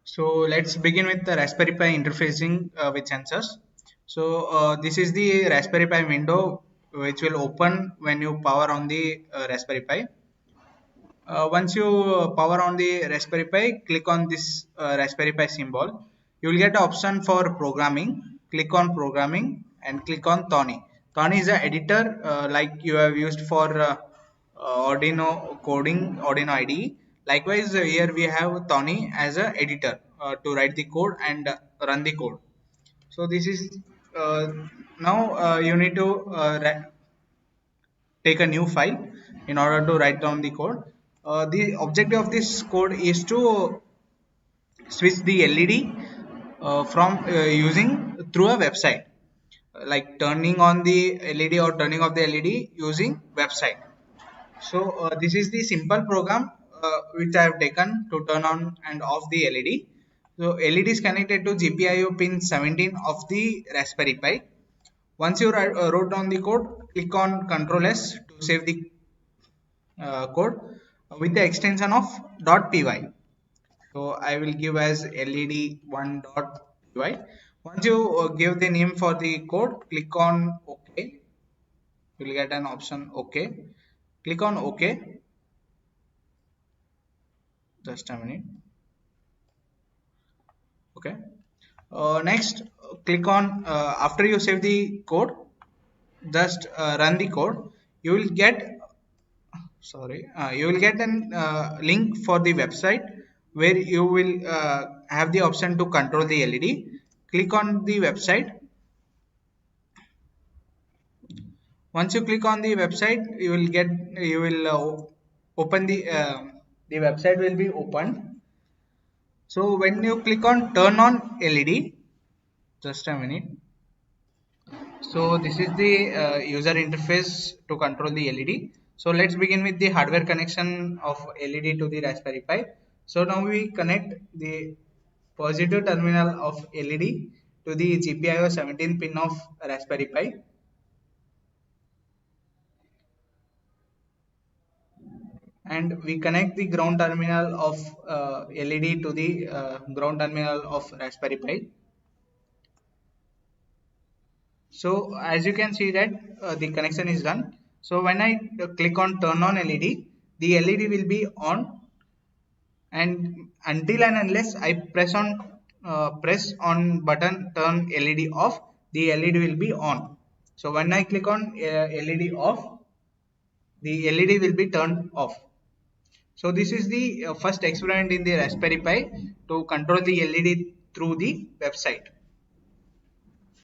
So let's begin with the Raspberry Pi interfacing with sensors. So this is the Raspberry Pi window which will open when you power on the Raspberry Pi. Once you power on the Raspberry Pi, click on this Raspberry Pi symbol. You will get an option for programming. Click on programming and click on Tony. Tony is an editor like you have used for Arduino coding, Arduino IDE. Likewise, here we have Tony as an editor to write the code and run the code. So this is uh, now you need to take a new file in order to write down the code. The objective of this code is to switch the LED from using through a website, like turning on the LED or turning off the LED using website. So this is the simple program which I have taken to turn on and off the LED. So LED is connected to GPIO pin 17 of the Raspberry Pi. Once you wrote down the code, click on Ctrl S to save the code with the extension of .py. So I will give as led1.py. Once you give the name for the code, click on OK. You will get an option OK. Click on OK. Just a minute. Okay. Next, click on after you save the code, just run the code. You will get you will get an link for the website where you will have the option to control the LED. Click on the website. Once you click on the website, you will open the website will be opened. So when you click on turn on LED, just a minute. So this is the user interface to control the LED. So let's begin with the hardware connection of LED to the Raspberry Pi. So now we connect the positive terminal of LED to the GPIO 17 pin of Raspberry Pi. And we connect the ground terminal of LED to the ground terminal of Raspberry Pi. So as you can see that the connection is done. So when I click on turn on LED, the LED will be on, and until and unless I press on button turn LED off, the LED will be on. So when I click on LED off, the LED will be turned off. So this is the first experiment in the Raspberry Pi to control the LED through the website.